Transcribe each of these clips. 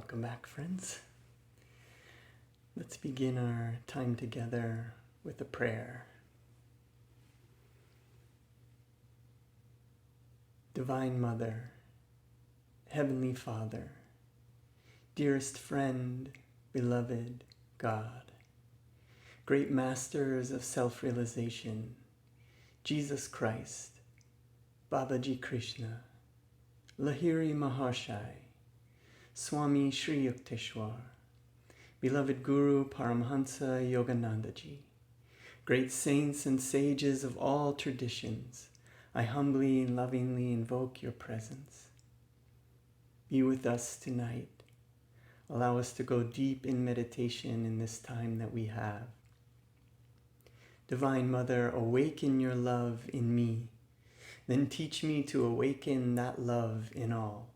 Welcome back, friends. Let's begin our time together with a prayer. Divine Mother, Heavenly Father, dearest friend, beloved God, great masters of self-realization, Jesus Christ, Babaji Krishna, Lahiri Maharshai, Swami Sri Yukteswar, beloved Guru Paramhansa Yogananda ji, great saints and sages of all traditions, I humbly and lovingly invoke your presence. Be with us tonight. Allow us to go deep in meditation in this time that we have. Divine Mother, awaken your love in me, then teach me to awaken that love in all.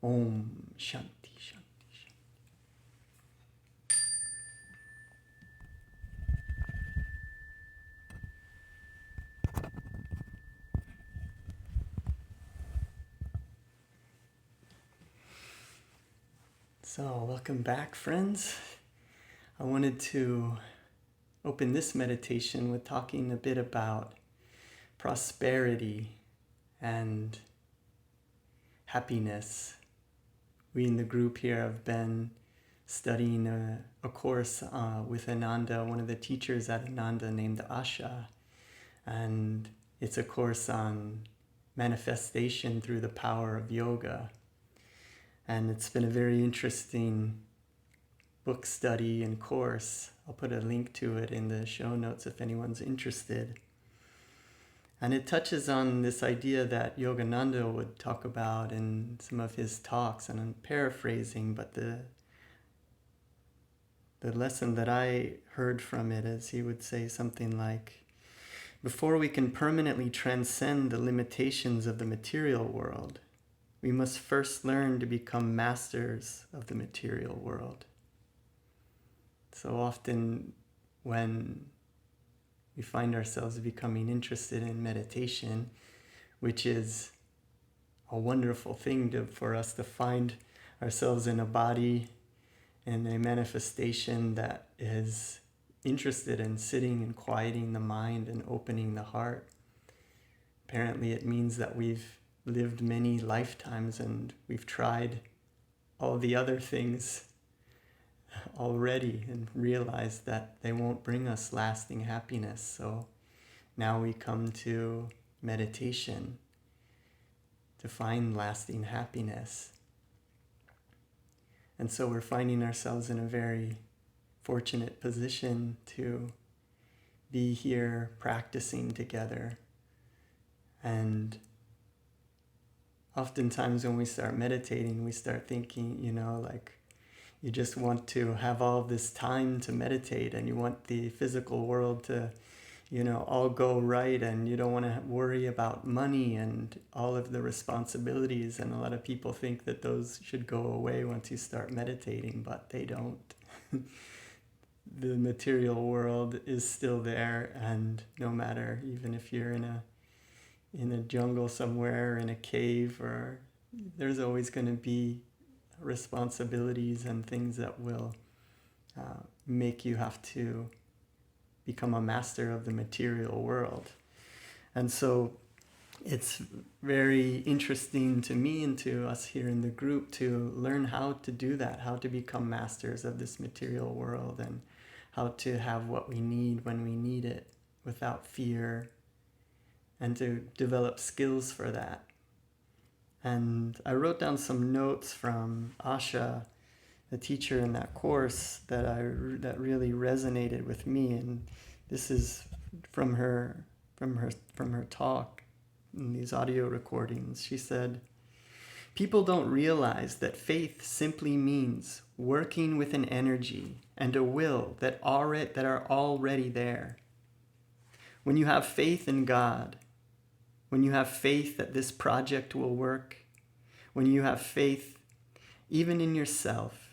Om Shanti Shanti Shanti. So, welcome back, friends. I wanted to open this meditation with talking a bit about prosperity and happiness. We in the group here have been studying a course with Ananda, one of the teachers at Ananda named Asha. And it's a course on manifestation through the power of yoga. And it's been a very interesting book study and course. I'll put a link to it in the show notes if anyone's interested. And it touches on this idea that Yogananda would talk about in some of his talks, and I'm paraphrasing, but the lesson that I heard from it is he would say something like, before we can permanently transcend the limitations of the material world, we must first learn to become masters of the material world. So often when we find ourselves becoming interested in meditation, which is a wonderful thing for us to find ourselves in a body and a manifestation that is interested in sitting and quieting the mind and opening the heart. Apparently it means that we've lived many lifetimes and we've tried all the other things already and realized that they won't bring us lasting happiness. So now we come to meditation to find lasting happiness. And so we're finding ourselves in a very fortunate position to be here practicing together. And oftentimes when we start meditating, we start thinking, like you just want to have all this time to meditate and you want the physical world to, all go right, and you don't want to worry about money and all of the responsibilities. And a lot of people think that those should go away once you start meditating, but they don't. The material world is still there, and no matter, even if you're in a jungle somewhere, in a cave, or there's always going to be responsibilities and things that will make you have to become a master of the material world. And so it's very interesting to me and to us here in the group to learn how to do that, how to become masters of this material world, and how to have what we need when we need it without fear, and to develop skills for that. And I wrote down some notes from Asha, the teacher in that course, that really resonated with me. And this is from her talk in these audio recordings. She said, "People don't realize that faith simply means working with an energy and a will that are already there. When you have faith in God, when you have faith that this project will work, when you have faith even in yourself,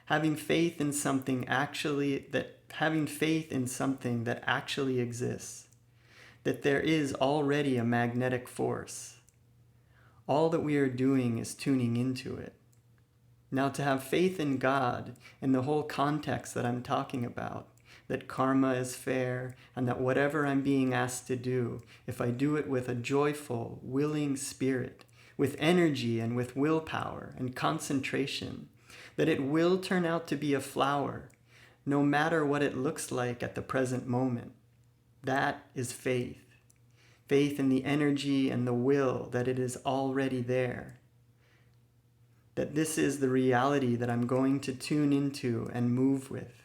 having faith in something that actually exists, that there is already a magnetic force. All that we are doing is tuning into it. Now, to have faith in God in the whole context that I'm talking about, that karma is fair, and that whatever I'm being asked to do, if I do it with a joyful, willing spirit, with energy and with willpower and concentration, that it will turn out to be a flower, no matter what it looks like at the present moment. That is faith. Faith in the energy and the will that it is already there. That this is the reality that I'm going to tune into and move with.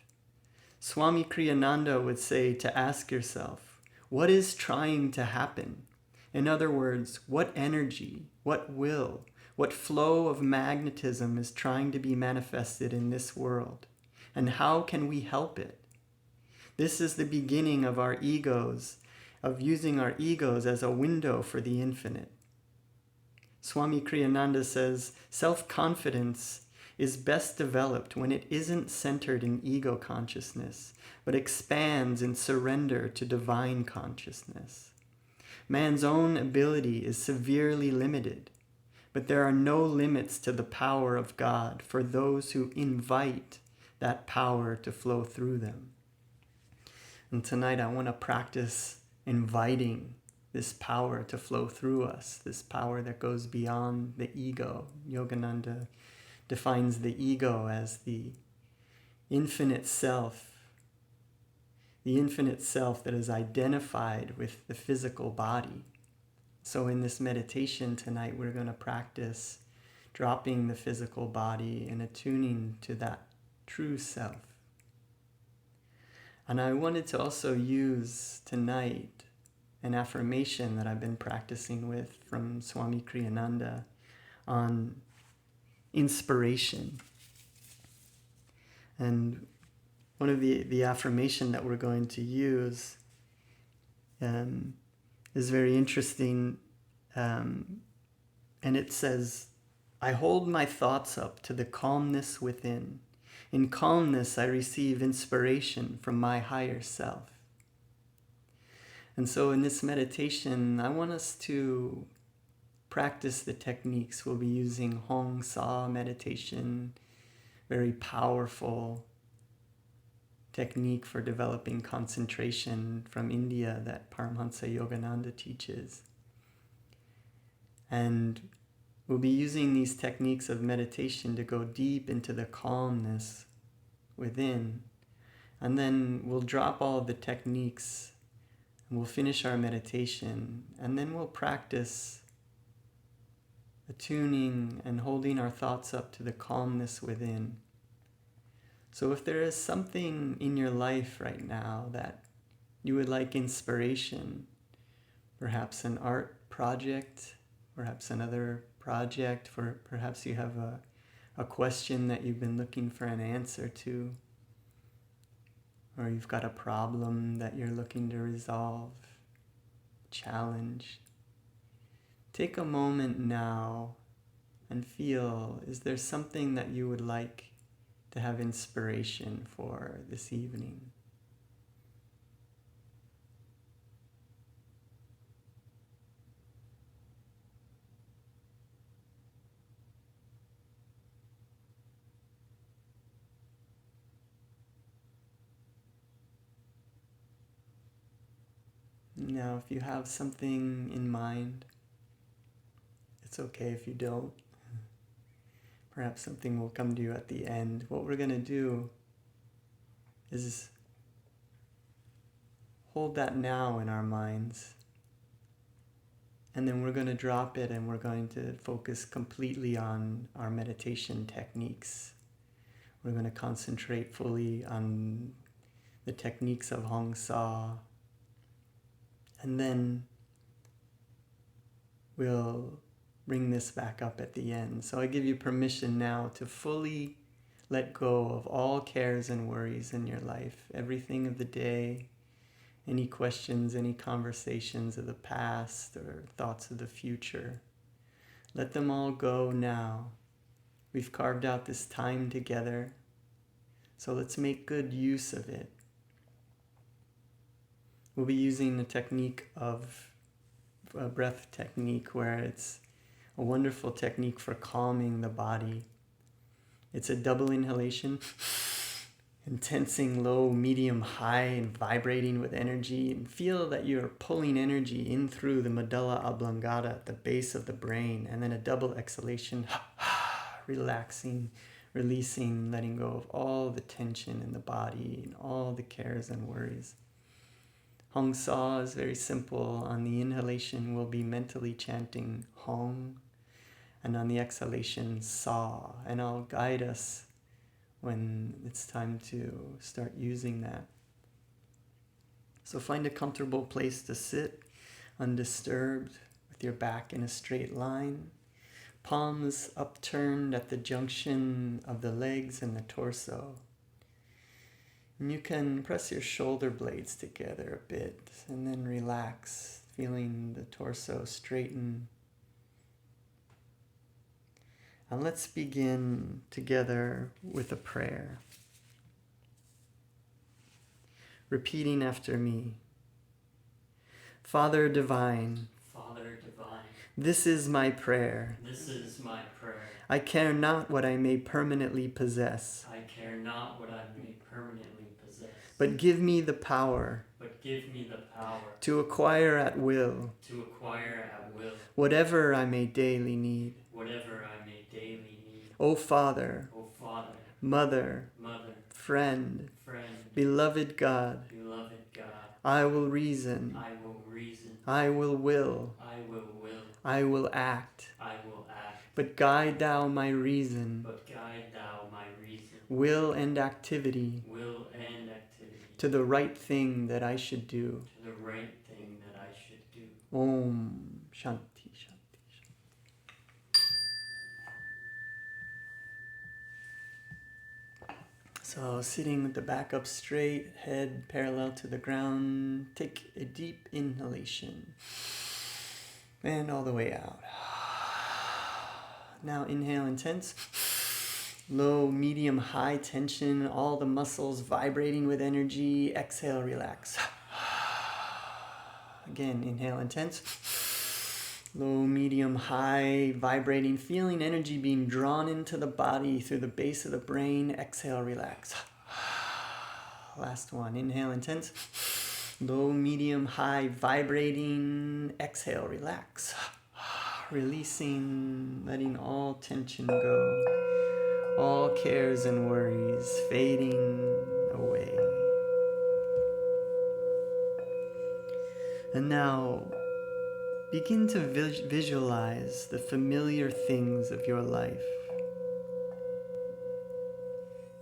Swami Kriyananda would say to ask yourself, what is trying to happen? In other words, what energy, what will, what flow of magnetism is trying to be manifested in this world? And how can we help it? This is the beginning of our egos, of using our egos as a window for the infinite. Swami Kriyananda says, self-confidence is best developed when it isn't centered in ego consciousness, but expands in surrender to divine consciousness. Man's own ability is severely limited, but there are no limits to the power of God for those who invite that power to flow through them. And tonight I want to practice inviting this power to flow through us, this power that goes beyond the ego. Yogananda defines the ego as the infinite self that is identified with the physical body. So in this meditation tonight, we're going to practice dropping the physical body and attuning to that true self. And I wanted to also use tonight an affirmation that I've been practicing with from Swami Kriyananda on inspiration. And one of the affirmation that we're going to use is very interesting, and it says, I hold my thoughts up to the calmness within. In calmness, I receive inspiration from my higher self. And so in this meditation, I want us to practice the techniques. We'll be using Hong-Sau meditation, very powerful technique for developing concentration from India that Paramhansa Yogananda teaches. And we'll be using these techniques of meditation to go deep into the calmness within. And then we'll drop all of the techniques and we'll finish our meditation. And then we'll practice attuning and holding our thoughts up to the calmness within. So if there is something in your life right now that you would like inspiration, perhaps an art project, perhaps another project, perhaps you have a question that you've been looking for an answer to, or you've got a problem that you're looking to resolve, challenge. Take a moment now and feel, is there something that you would like to have inspiration for this evening? Now, if you have something in mind, it's okay if you don't. Perhaps something will come to you at the end. What we're going to do is hold that now in our minds. And then we're going to drop it and we're going to focus completely on our meditation techniques. We're going to concentrate fully on the techniques of Hong-Sau. And then we'll bring this back up at the end. So I give you permission now to fully let go of all cares and worries in your life, everything of the day, any questions, any conversations of the past or thoughts of the future. Let them all go now. We've carved out this time together, so let's make good use of it. We'll be using the technique of a breath technique where it's a wonderful technique for calming the body. It's a double inhalation, intensing low, medium, high, and vibrating with energy. And feel that you're pulling energy in through the medulla oblongata at the base of the brain. And then a double exhalation, relaxing, releasing, letting go of all the tension in the body and all the cares and worries. Hong-Sau is very simple. On the inhalation, we'll be mentally chanting Hong, and on the exhalation, Sa. And I'll guide us when it's time to start using that. So find a comfortable place to sit, undisturbed, with your back in a straight line. Palms upturned at the junction of the legs and the torso. And you can press your shoulder blades together a bit and then relax, feeling the torso straighten. And let's begin together with a prayer. Repeating after me. Father Divine, this is my prayer. This is my prayer. I care not what I may permanently possess. I care not what I may permanently possess. But give me the power. But give me the power. To acquire at will. To acquire at will. Whatever I may daily need. Whatever I may daily need. O Father. O Father. Mother. Mother. Friend. Friend. Beloved God. Beloved God. I will reason. I will reason. I will will. I will will. I will act. I will act. But guide thou my reason. But guide thou my reason. Will and activity. Will and activity. To the right thing that I should do. To the right thing that I should do. Om Shanti Shanti. So sitting with the back up straight, head parallel to the ground, take a deep inhalation and all the way out. Now inhale intense, low, medium, high tension, all the muscles vibrating with energy. Exhale, relax. Again, inhale intense, low, medium, high, vibrating, feeling energy being drawn into the body through the base of the brain. Exhale, relax. Last one, inhale intense, low, medium, high, vibrating. Exhale, relax. Releasing, letting all tension go, all cares and worries fading away. And now, begin to visualize the familiar things of your life.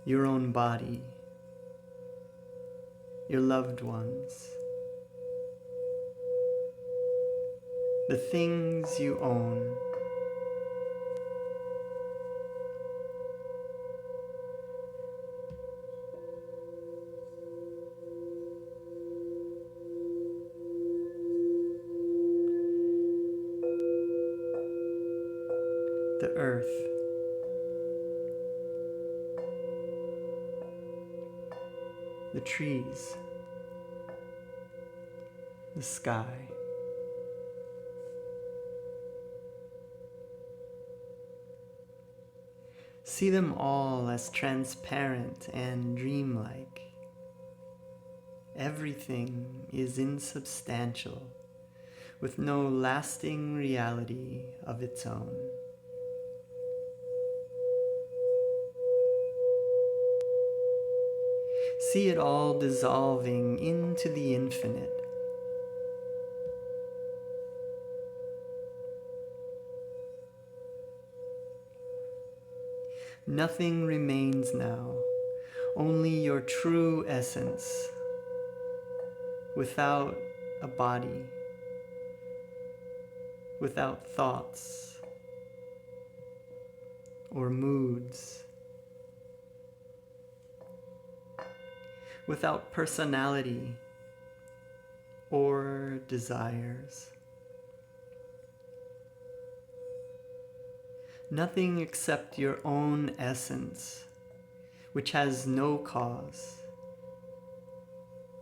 Your own body, your loved ones, the things you own. The earth, the trees, the sky, see them all as transparent and dreamlike. Everything is insubstantial, with no lasting reality of its own. See it all dissolving into the infinite. Nothing remains now, only your true essence, without a body, without thoughts or moods, without personality or desires. Nothing except your own essence, which has no cause,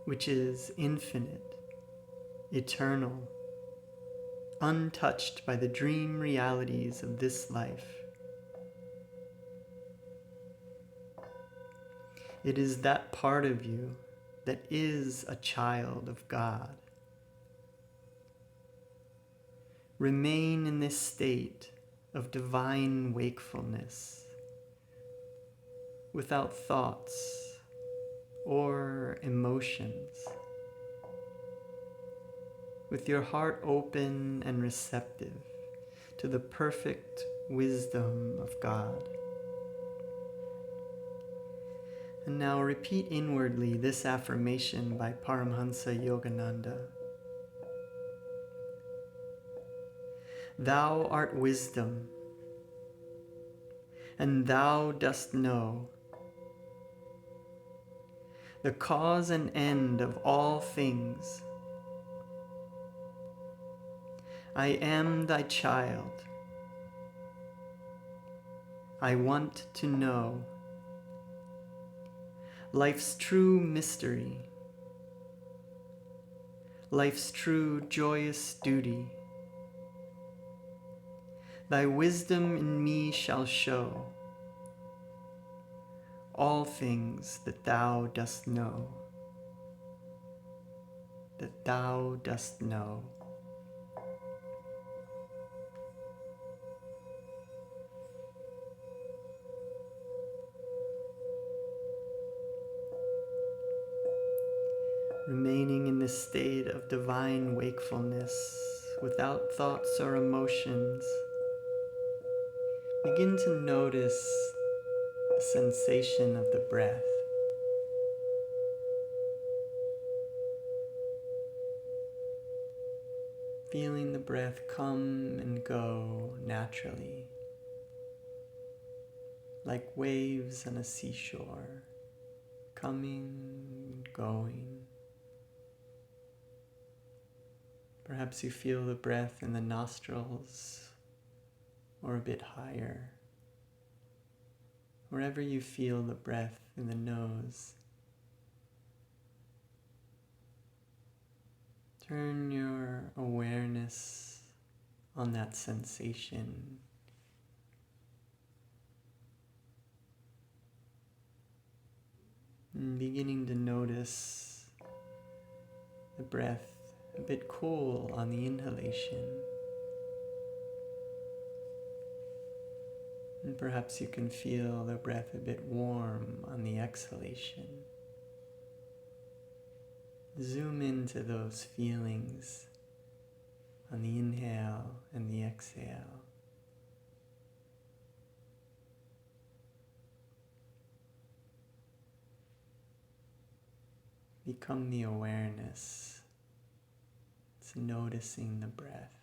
which is infinite, eternal, untouched by the dream realities of this life. It is that part of you that is a child of God. Remain in this state of divine wakefulness, without thoughts or emotions, with your heart open and receptive to the perfect wisdom of God. And now repeat inwardly this affirmation by Paramhansa Yogananda. Thou art wisdom, and thou dost know the cause and end of all things. I am thy child. I want to know life's true mystery, life's true joyous duty. Thy wisdom in me shall show all things that thou dost know, that thou dost know. Remaining in this state of divine wakefulness, without thoughts or emotions, begin to notice the sensation of the breath. Feeling the breath come and go naturally, like waves on a seashore, coming, going. Perhaps you feel the breath in the nostrils or a bit higher. Wherever you feel the breath in the nose, turn your awareness on that sensation. And beginning to notice the breath a bit cool on the inhalation. And perhaps you can feel the breath a bit warm on the exhalation. Zoom into those feelings on the inhale and the exhale. Become the awareness. It's noticing the breath,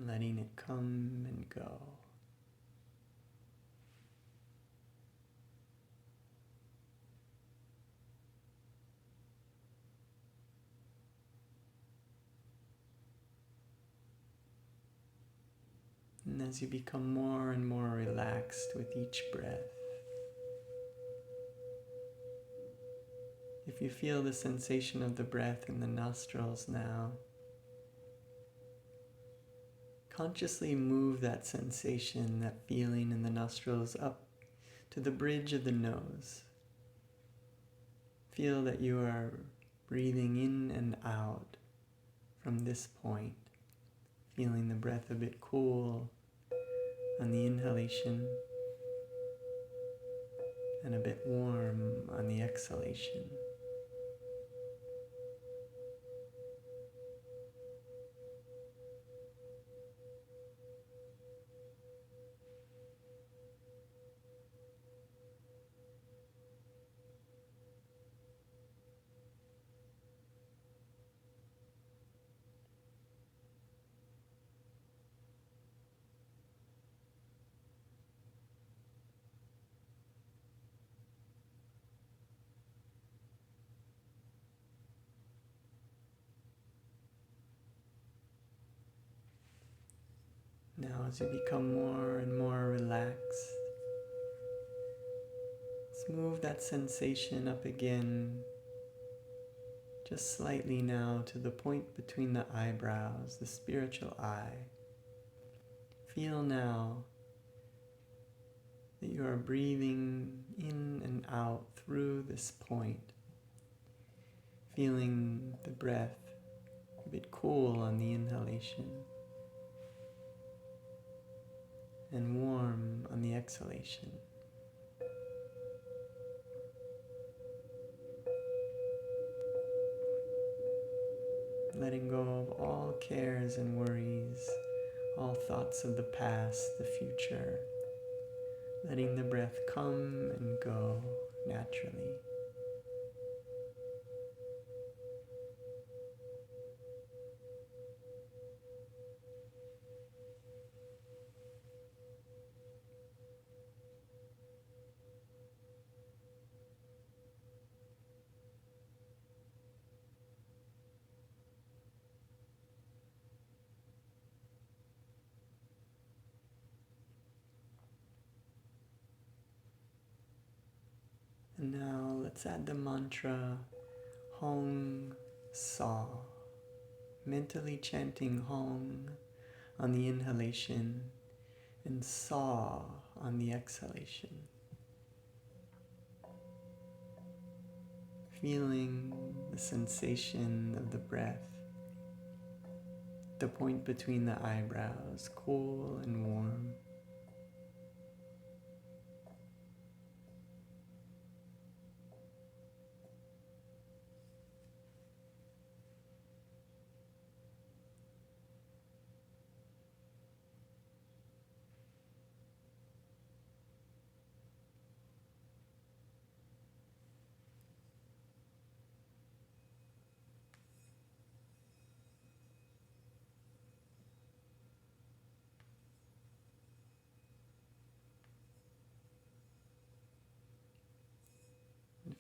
letting it come and go. And as you become more and more relaxed with each breath, if you feel the sensation of the breath in the nostrils now, consciously move that sensation, that feeling in the nostrils up to the bridge of the nose. Feel that you are breathing in and out from this point, feeling the breath a bit cool on the inhalation and a bit warm on the exhalation. Now as you become more and more relaxed, let's move that sensation up again, just slightly now to the point between the eyebrows, the spiritual eye. Feel now that you are breathing in and out through this point, feeling the breath a bit cool on the inhalation and warm on the exhalation. Letting go of all cares and worries, all thoughts of the past, the future. Letting the breath come and go naturally. And now let's add the mantra Hong-Sau, mentally chanting Hong on the inhalation and Saw on the exhalation. Feeling the sensation of the breath, the point between the eyebrows, cool and warm.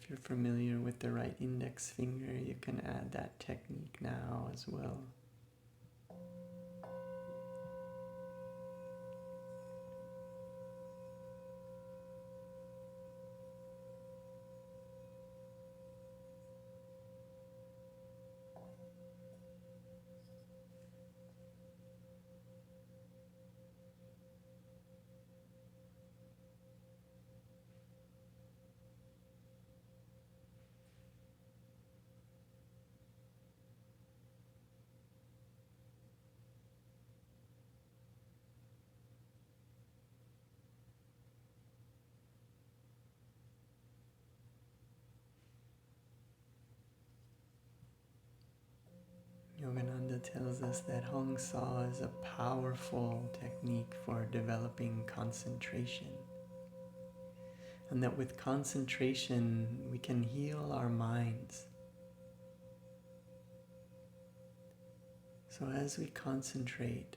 If you're familiar with the right index finger, you can add that technique now as well. Yogananda tells us that Hong-Sau is a powerful technique for developing concentration, and that with concentration we can heal our minds. So as we concentrate,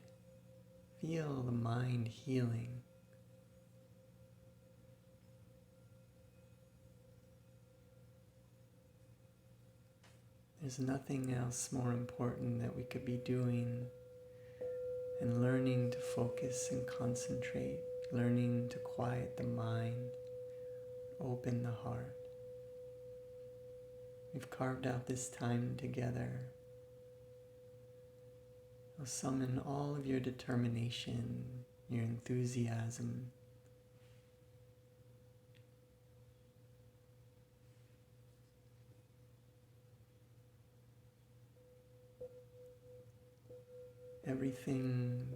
feel the mind healing. There's nothing else more important that we could be doing and learning to focus and concentrate, learning to quiet the mind, open the heart. We've carved out this time together. I'll summon all of your determination, your enthusiasm, everything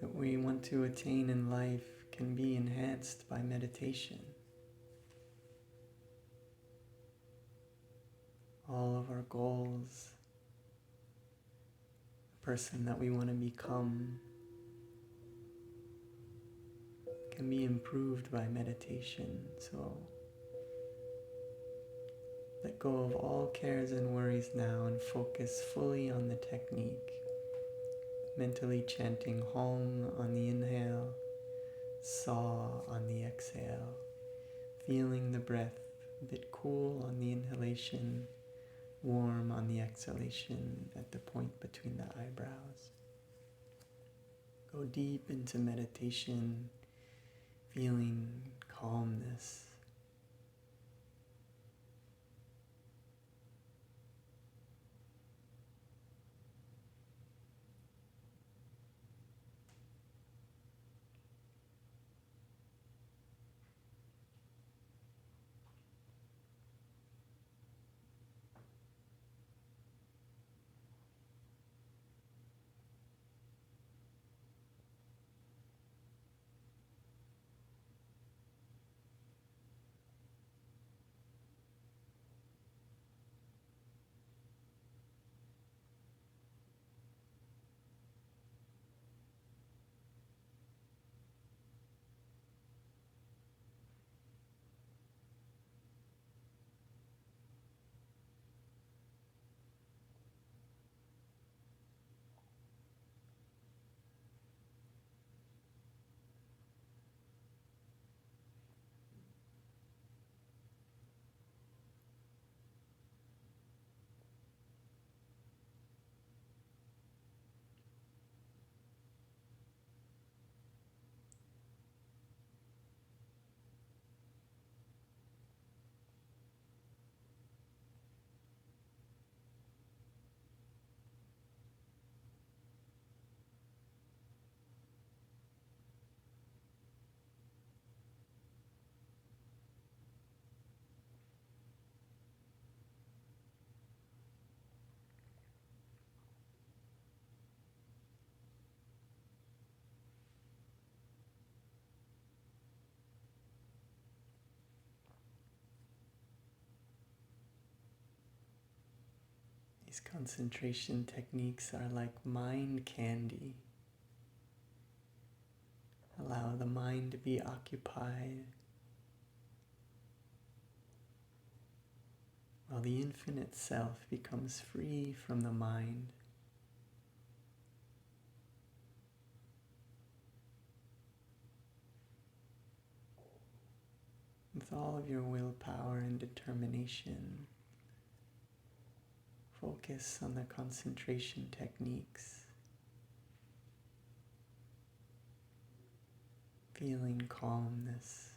that we want to attain in life can be enhanced by meditation. All of our goals, the person that we want to become, can be improved by meditation. So let go of all cares and worries now and focus fully on the technique. Mentally chanting Hong on the inhale, Saw on the exhale, feeling the breath a bit cool on the inhalation, warm on the exhalation at the point between the eyebrows. Go deep into meditation, feeling calmness. These concentration techniques are like mind candy. Allow the mind to be occupied while the infinite self becomes free from the mind. With all of your willpower and determination, focus on the concentration techniques, feeling calmness.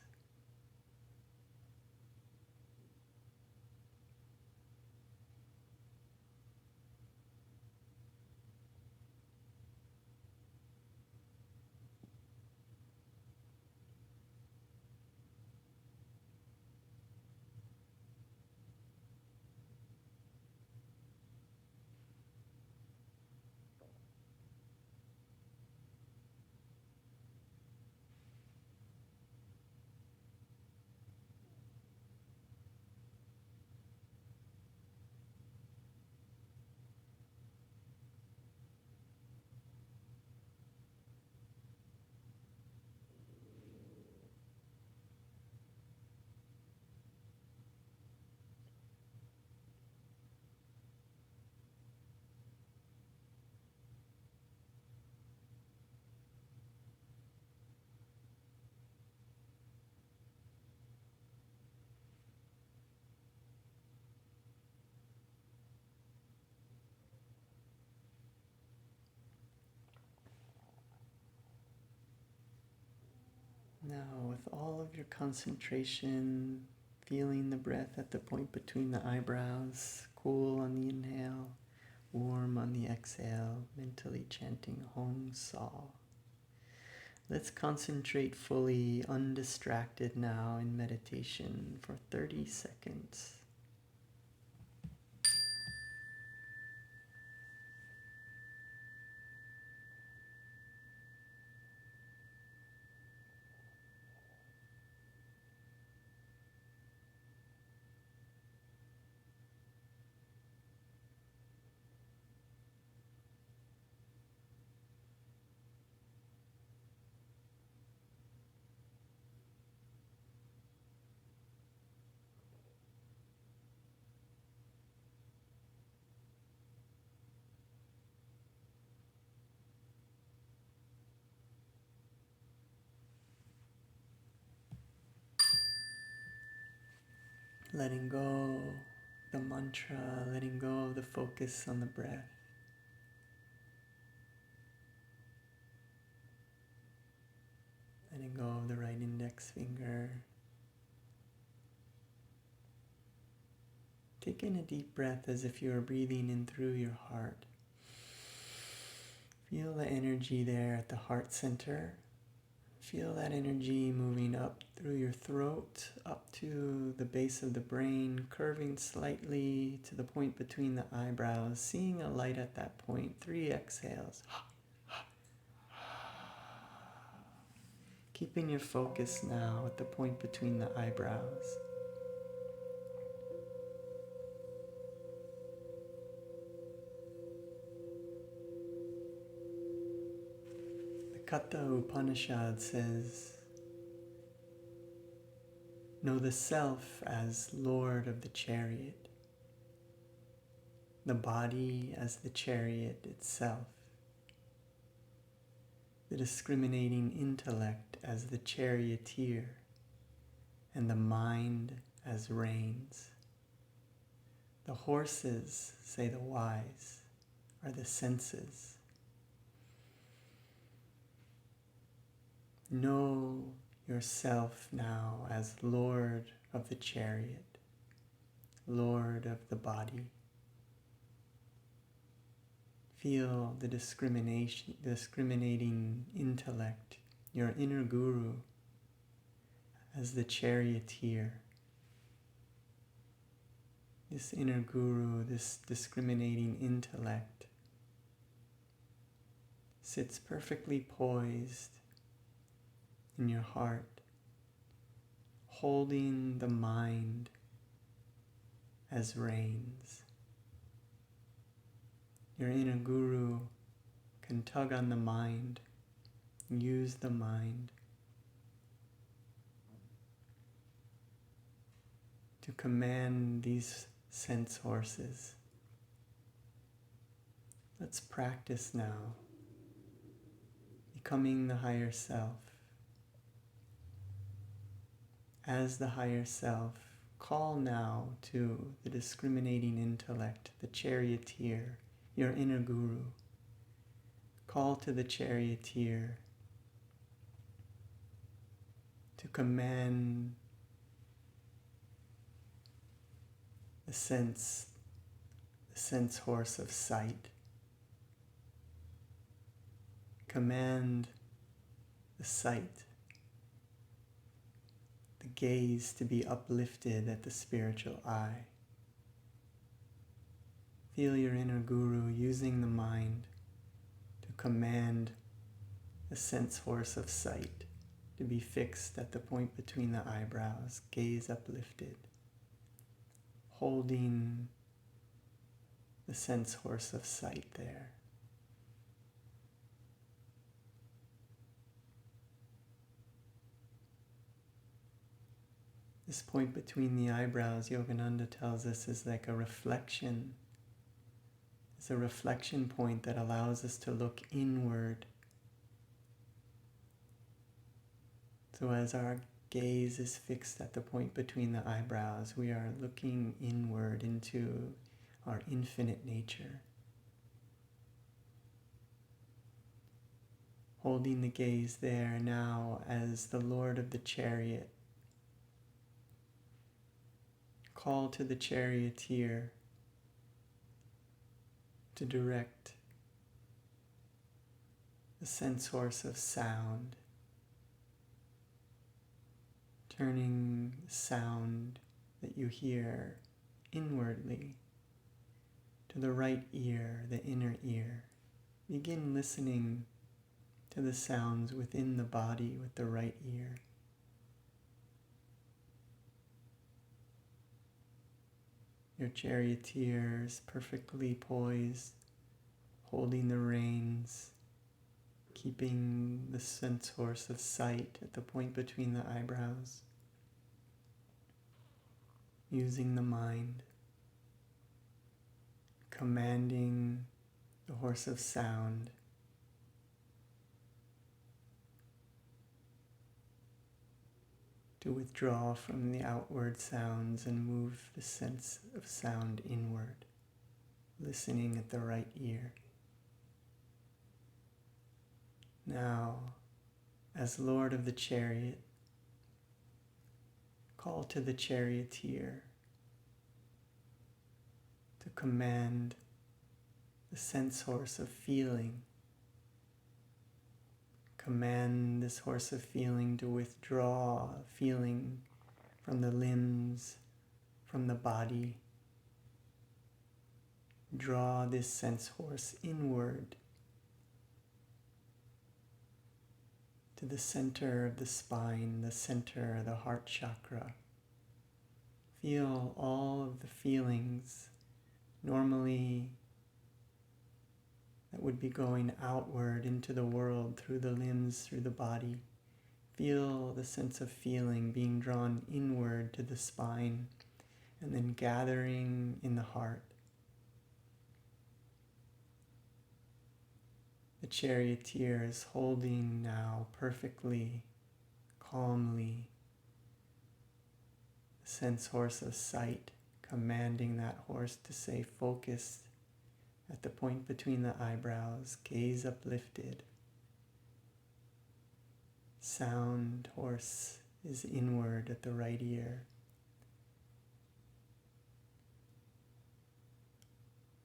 Now, with all of your concentration, feeling the breath at the point between the eyebrows, cool on the inhale, warm on the exhale, mentally chanting Hong-Sau. Let's concentrate fully, undistracted now in meditation for 30 seconds. Letting go the mantra, letting go of the focus on the breath. Letting go of the right index finger. Take in a deep breath as if you are breathing in through your heart. Feel the energy there at the heart center. Feel that energy moving up through your throat, up to the base of the brain, curving slightly to the point between the eyebrows, seeing a light at that point. 3 exhales. Keeping your focus now at the point between the eyebrows. Katha Upanishad says, know the self as Lord of the chariot, the body as the chariot itself, the discriminating intellect as the charioteer, and the mind as reins. The horses, say the wise, are the senses. Know yourself now as Lord of the chariot, Lord of the body. Feel the discriminating intellect, your inner guru, as the charioteer. This inner guru, this discriminating intellect, sits perfectly poised in your heart, holding the mind as reins. Your inner guru can tug on the mind, use the mind to command these sense horses. Let's practice now, becoming the higher self. As the higher self, call now to the discriminating intellect, the charioteer, your inner guru. Call to the charioteer to command the sense horse of sight. Command the sight, the gaze to be uplifted at the spiritual eye. Feel your inner guru using the mind to command the sense horse of sight to be fixed at the point between the eyebrows, gaze uplifted, holding the sense horse of sight there. This point between the eyebrows, Yogananda tells us, is like a reflection. It's a reflection point that allows us to look inward. So as our gaze is fixed at the point between the eyebrows, we are looking inward into our infinite nature. Holding the gaze there now as the Lord of the chariot. Call to the charioteer to direct the sense horse of sound, turning the sound that you hear inwardly to the right ear, the inner ear. Begin listening to the sounds within the body with the right ear. Your charioteer is perfectly poised, holding the reins, keeping the sense horse of sight at the point between the eyebrows, using the mind, commanding the horse of sound, to withdraw from the outward sounds and move the sense of sound inward, listening at the right ear. Now, as Lord of the chariot, call to the charioteer to command the sense horse of feeling. Command this horse of feeling to withdraw feeling from the limbs, from the body. Draw this sense horse inward to the center of the spine, the center of the heart chakra. Feel all of the feelings normally that would be going outward into the world through the limbs, through the body. Feel the sense of feeling being drawn inward to the spine and then gathering in the heart. The charioteer is holding now perfectly, calmly, the sense horse of sight, commanding that horse to stay focused at the point between the eyebrows, gaze uplifted. Sound horse is inward at the right ear.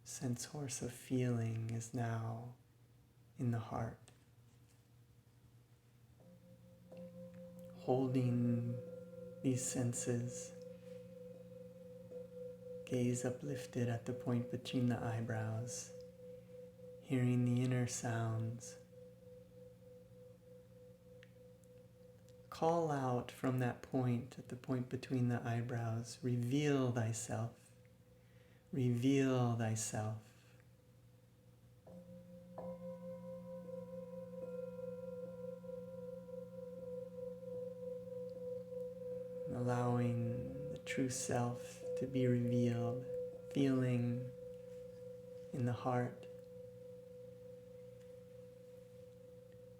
Sense horse of feeling is now in the heart. Holding these senses, gaze uplifted at the point between the eyebrows, hearing the inner sounds. Call out from that point, at the point between the eyebrows, reveal thyself, reveal thyself. true self to be revealed, feeling in the heart,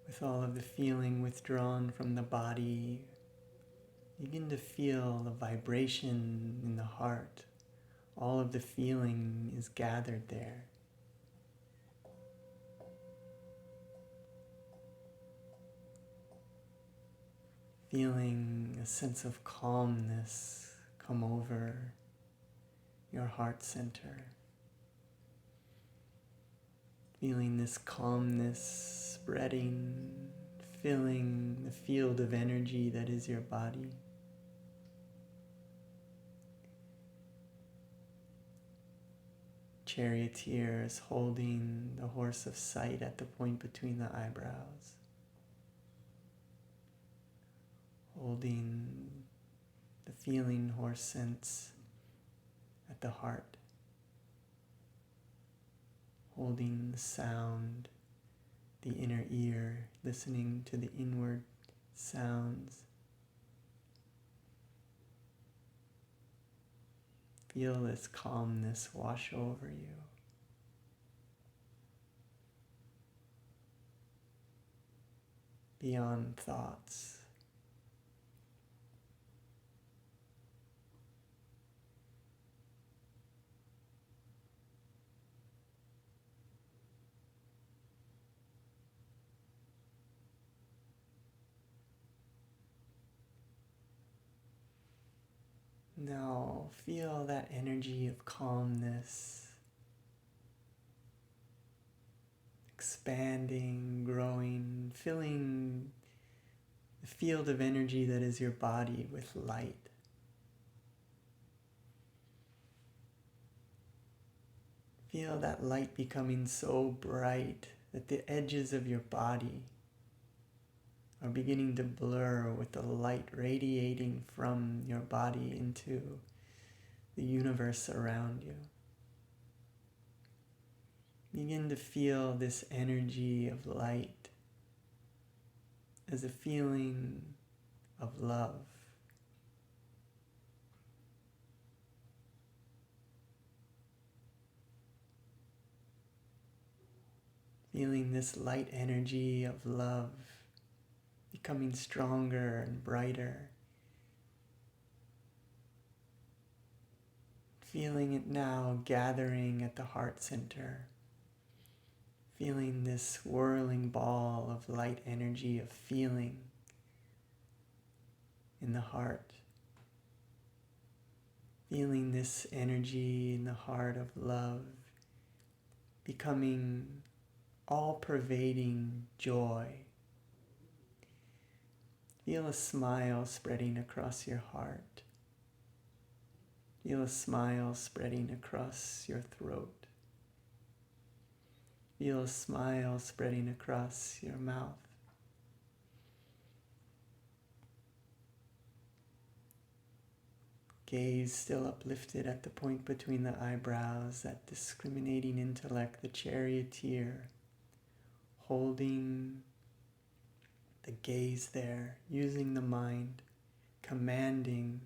with all of the feeling withdrawn from the body. Begin to feel the vibration in the heart. All of the feeling is gathered there. Feeling a sense of calmness come over your heart center. Feeling this calmness spreading, filling the field of energy that is your body. Charioteer is holding the horse of sight at the point between the eyebrows. Holding the feeling horse sense at the heart. Holding the sound, the inner ear, listening to the inward sounds. Feel this calmness wash over you. Beyond thoughts. Now feel that energy of calmness expanding, growing, filling the field of energy that is your body with light. Feel that light becoming so bright that the edges of your body are beginning to blur with the light radiating from your body into the universe around you. Begin to feel this energy of light as a feeling of love. Feeling this light energy of love becoming stronger and brighter. Feeling it now gathering at the heart center. Feeling this whirling ball of light energy of feeling in the heart. Feeling this energy in the heart of love becoming all-pervading joy. Feel a smile spreading across your heart. Feel a smile spreading across your throat. Feel a smile spreading across your mouth. Gaze still uplifted at the point between the eyebrows, that discriminating intellect, the charioteer, holding the gaze there, using the mind, commanding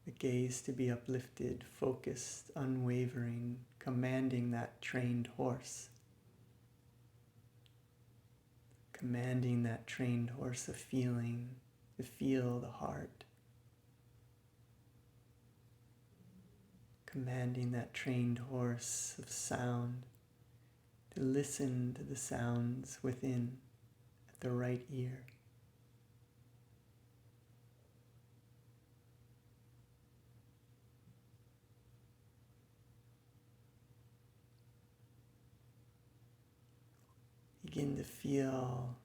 the gaze to be uplifted, focused, unwavering, commanding that trained horse. Commanding that trained horse of feeling, to feel the heart. Commanding that trained horse of sound, to listen to the sounds within at the right ear. Begin to feel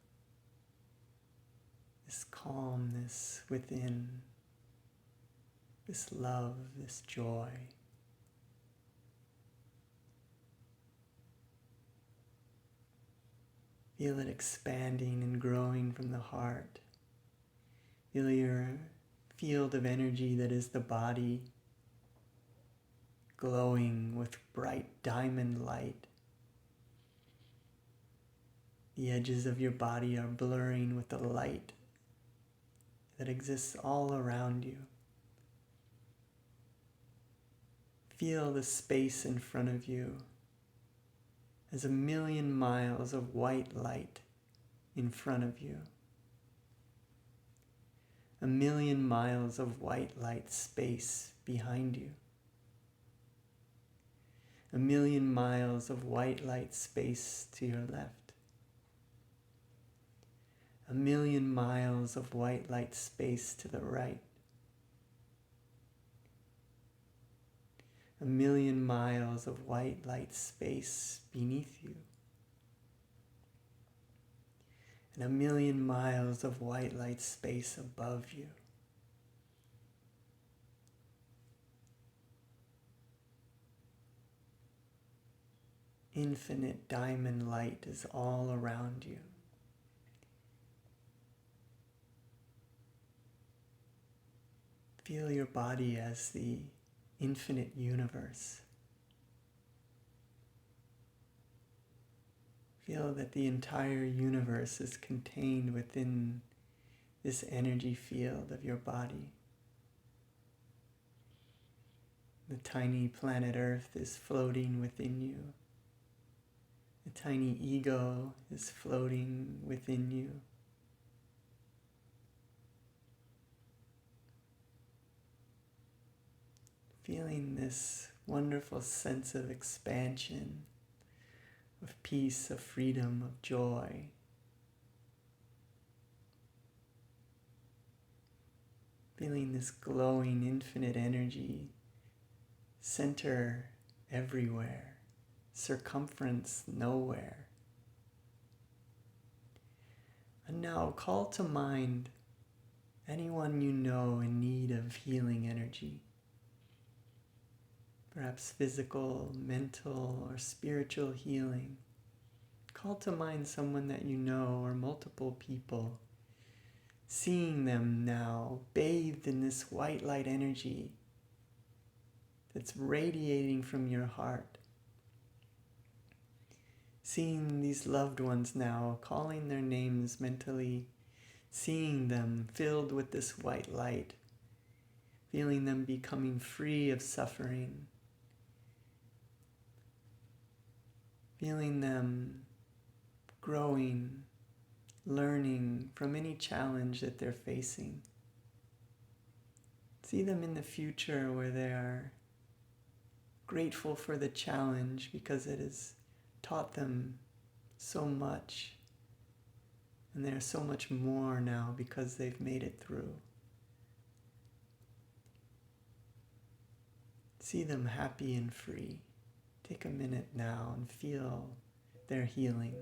this calmness within, this love, this joy. Feel it expanding and growing from the heart. Feel your field of energy that is the body glowing with bright diamond light. The edges of your body are blurring with the light that exists all around you. Feel the space in front of you as 1,000,000 miles of white light in front of you. 1,000,000 miles of white light space behind you. 1,000,000 miles of white light space to your left. 1,000,000 miles of white light space to the right. 1,000,000 miles of white light space beneath you. And 1,000,000 miles of white light space above you. Infinite diamond light is all around you. Feel your body as the infinite universe. Feel that the entire universe is contained within this energy field of your body. The tiny planet Earth is floating within you. The tiny ego is floating within you. Feeling this wonderful sense of expansion, of peace, of freedom, of joy. Feeling this glowing infinite energy center everywhere, circumference nowhere. And now call to mind anyone you know in need of healing energy. Perhaps physical, mental, or spiritual healing. Call to mind someone that you know or multiple people. Seeing them now bathed in this white light energy that's radiating from your heart. Seeing these loved ones now, calling their names mentally, seeing them filled with this white light, feeling them becoming free of suffering, feeling them growing, learning from any challenge that they're facing. See them in the future where they are grateful for the challenge because it has taught them so much, and they're so much more now because they've made it through. See them happy and free. Take a minute now and feel their healing.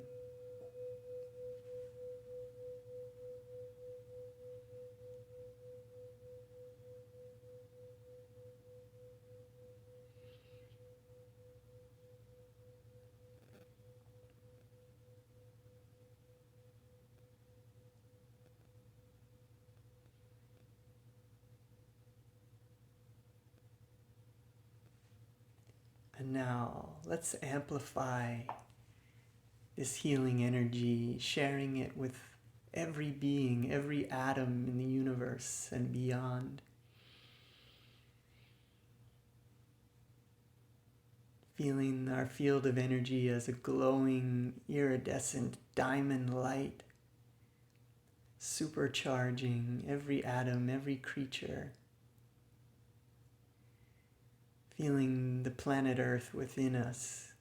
And now let's amplify this healing energy, sharing it with every being, every atom in the universe and beyond. Feeling our field of energy as a glowing, iridescent diamond light, supercharging every atom, every creature. Feeling the planet Earth within us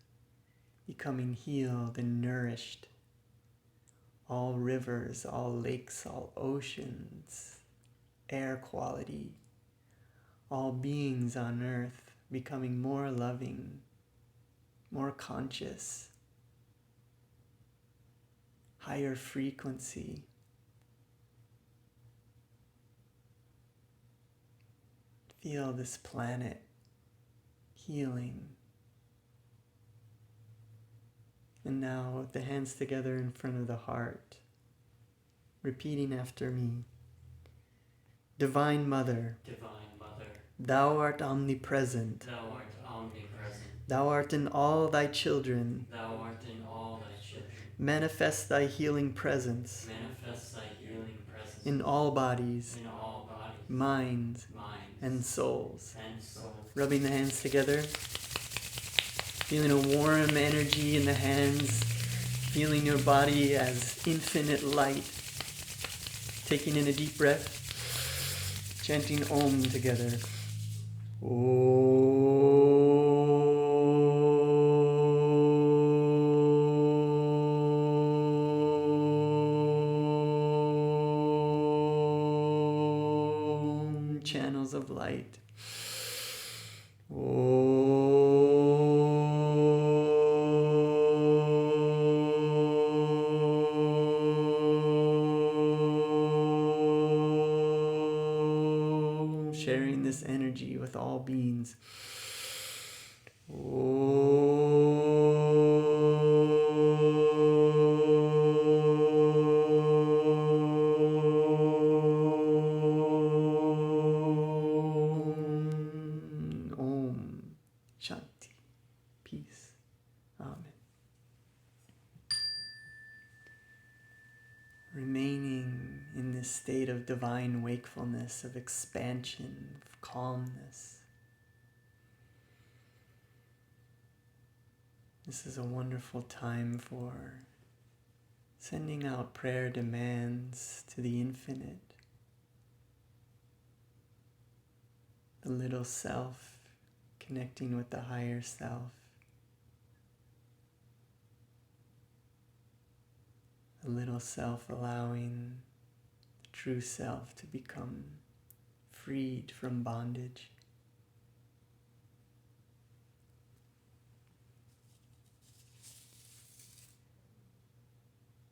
becoming healed and nourished. All rivers, all lakes, all oceans, air quality, all beings on Earth becoming more loving, more conscious, higher frequency. Feel this planet healing. And now with the hands together in front of the heart, repeating after me. Divine Mother, Thou art omnipresent. Thou art in all thy children. Manifest thy healing presence. in all bodies, minds, and souls. Rubbing the hands together, feeling a warm energy in the hands, feeling your body as infinite light. Taking in a deep breath, chanting Om together. Om. Channels of light. Sharing this energy with all beings. Om. Shanti. Peace. Amen. Remaining in this state of divine wakefulness, of expansion, of calmness. This is a wonderful time for sending out prayer demands to the infinite, the little self connecting with the higher self, the little self allowing the true self to become freed from bondage.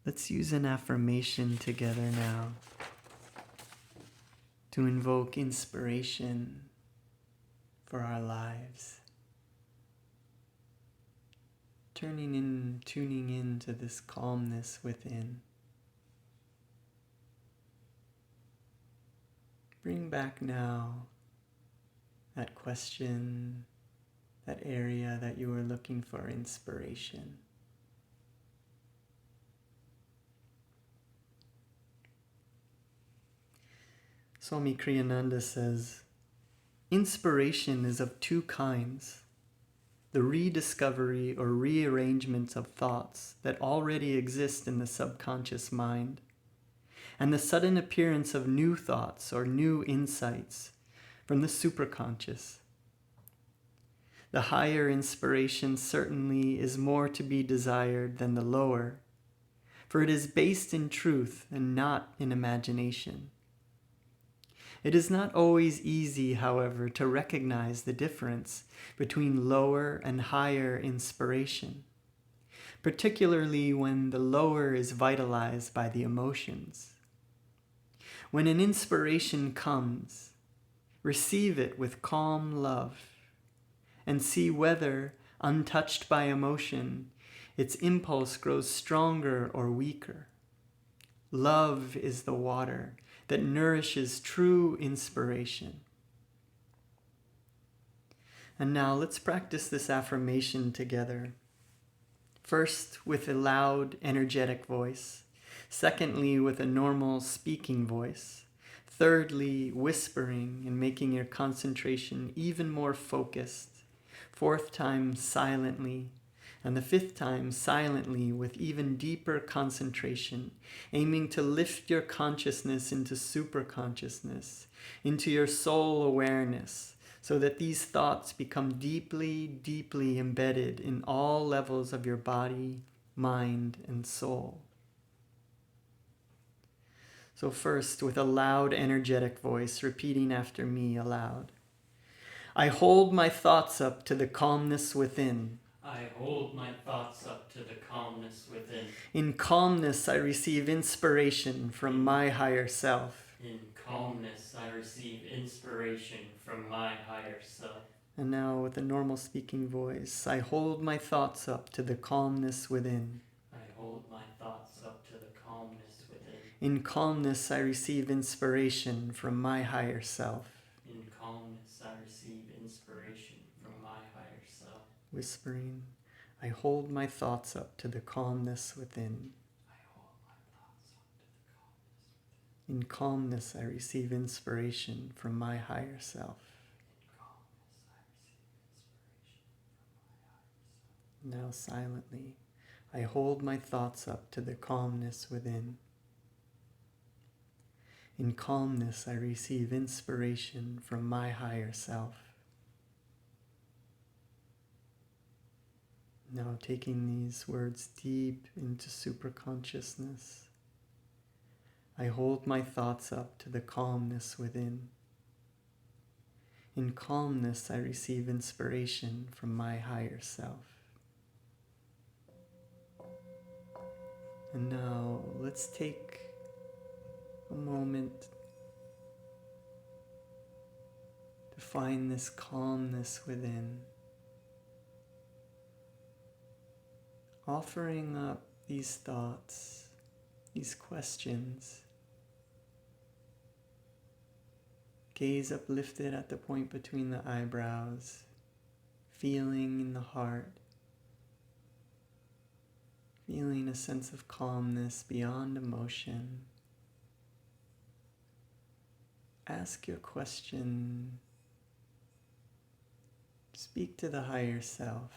Let's use an affirmation together now to invoke inspiration for our lives. Tuning in to this calmness within. Bring back now that question, that area that you were looking for inspiration. Swami Kriyananda says, inspiration is of two kinds: the rediscovery or rearrangement of thoughts that already exist in the subconscious mind, and the sudden appearance of new thoughts or new insights from the superconscious. The higher inspiration certainly is more to be desired than the lower, for it is based in truth and not in imagination. It is not always easy, however, to recognize the difference between lower and higher inspiration, particularly when the lower is vitalized by the emotions. When an inspiration comes, receive it with calm love and see whether, untouched by emotion, its impulse grows stronger or weaker. Love is the water that nourishes true inspiration. And now let's practice this affirmation together. First, with a loud, energetic voice. Secondly, with a normal speaking voice. Thirdly, whispering and making your concentration even more focused. Fourth time, silently. And the fifth time, silently, with even deeper concentration, aiming to lift your consciousness into superconsciousness, into your soul awareness, so that these thoughts become deeply, deeply embedded in all levels of your body, mind, and soul. So first, with a loud, energetic voice, repeating after me aloud. I hold my thoughts up to the calmness within. I hold my thoughts up to the calmness within. In calmness, I receive inspiration from my higher self. In calmness, I receive inspiration from my higher self. And now, with a normal speaking voice, I hold my thoughts up to the calmness within. I hold my thoughts up to the calmness within. In calmness, I receive inspiration from my higher self. In calmness, I receive inspiration from my higher self. Whispering, I hold my thoughts up to the calmness within. I hold my thoughts up to the calmness within. In calmness, I receive inspiration from my higher self. Now silently, I hold my thoughts up to the calmness within. In calmness, I receive inspiration from my higher self. Now taking these words deep into superconsciousness, I hold my thoughts up to the calmness within. In calmness, I receive inspiration from my higher self. And now let's take a moment to find this calmness within, offering up these thoughts, these questions. Gaze uplifted at the point between the eyebrows, feeling in the heart, feeling a sense of calmness beyond emotion. Ask your question. Speak to the higher self.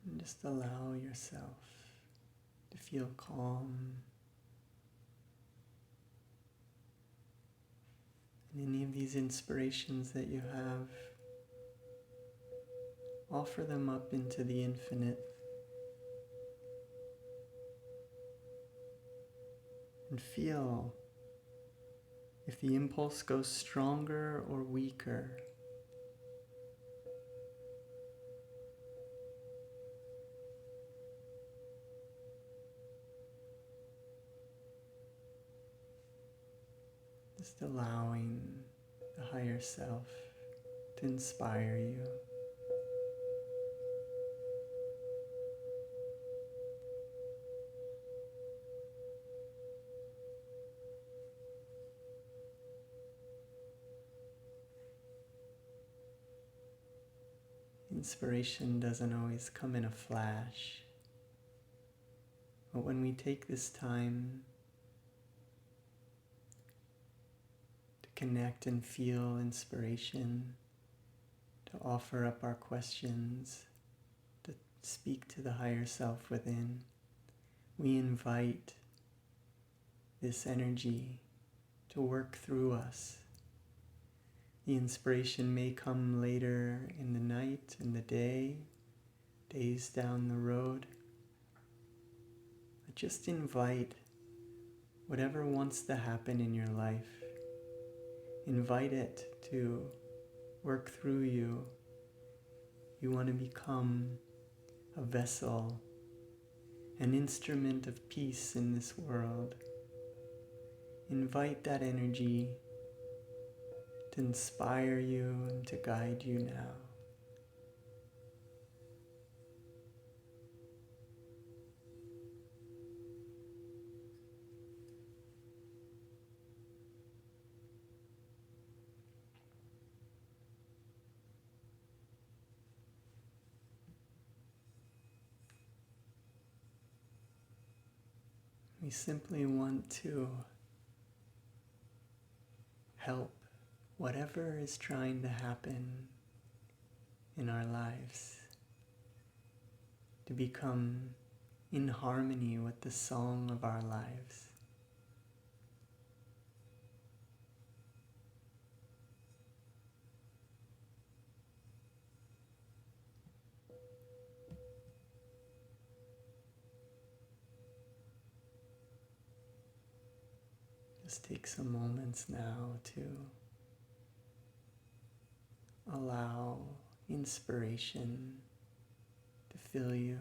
And just allow yourself to feel calm. And any of these inspirations that you have, offer them up into the infinite. And feel if the impulse goes stronger or weaker. Just allowing the higher self to inspire you. Inspiration doesn't always come in a flash, but when we take this time to connect and feel inspiration, to offer up our questions, to speak to the higher self within, we invite this energy to work through us. The inspiration may come later in the night, in the day, days down the road. But just invite whatever wants to happen in your life. Invite it to work through you. You want to become a vessel, an instrument of peace in this world. Invite that energy to inspire you and to guide you now. We simply want to help whatever is trying to happen in our lives to become in harmony with the song of our lives. Just take some moments now to allow inspiration to fill you.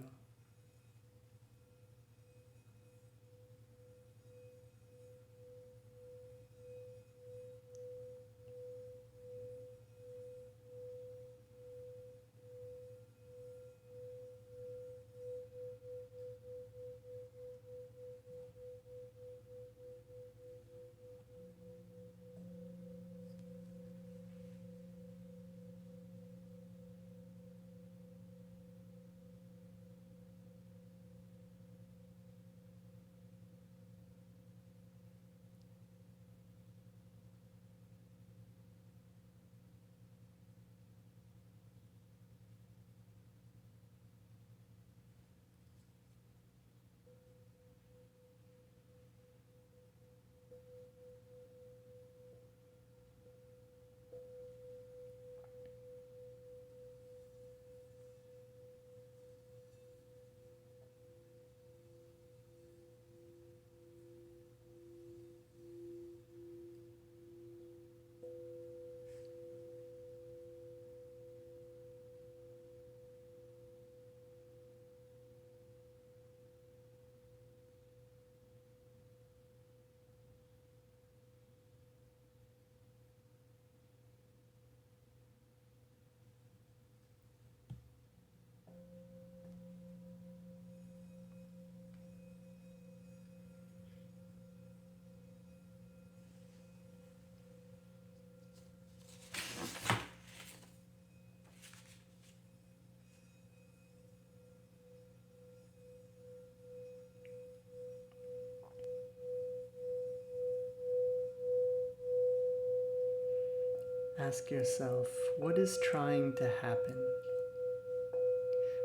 Ask yourself, what is trying to happen?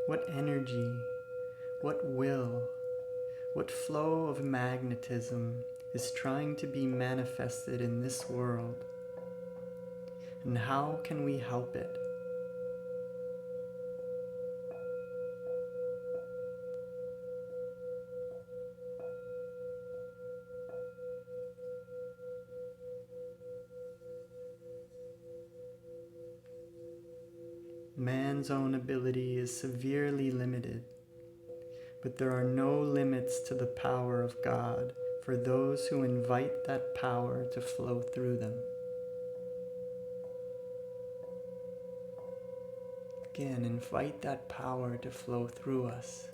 What energy, what will, what flow of magnetism is trying to be manifested in this world? And how can we help it? Man's own ability is severely limited, but there are no limits to the power of God for those who invite that power to flow through them. Again, invite that power to flow through us.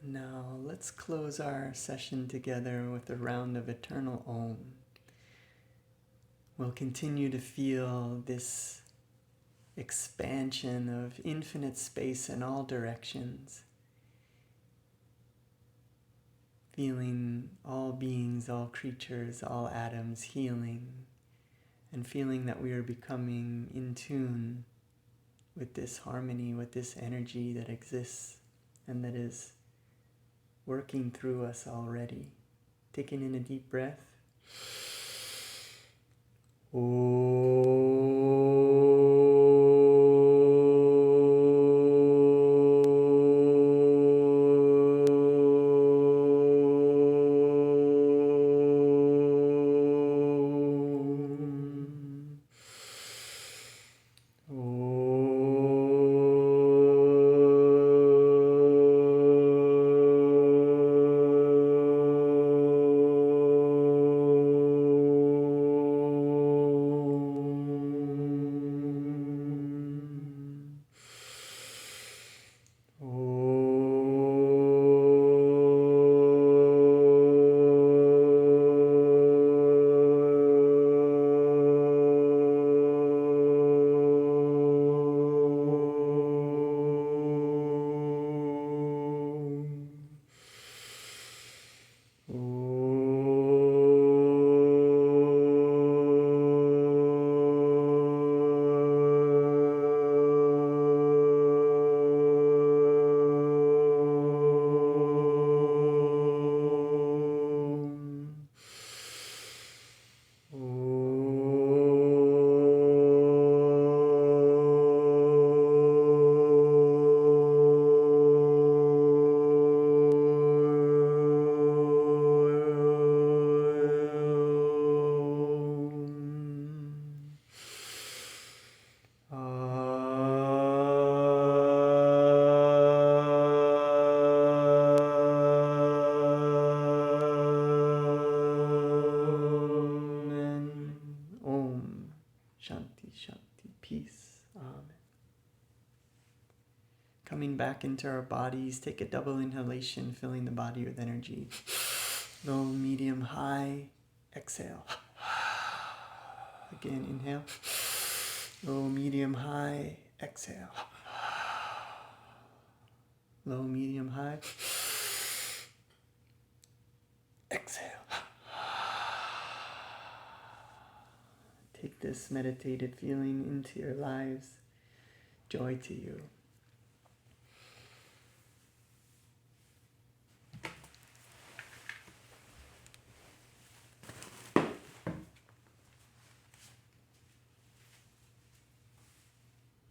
Now let's close our session together with a round of eternal Om. We'll continue to feel this expansion of infinite space in all directions, feeling all beings, all creatures, all atoms healing, and feeling that we are becoming in tune with this harmony, with this energy that exists and that is working through us already. Taking in a deep breath. coming back into our bodies. Take a double inhalation, filling the body with energy. Low, medium, high. Exhale. Again, inhale. Low, medium, high. Exhale. Low, medium, high. Exhale. Take this meditated feeling into your lives. Joy to you.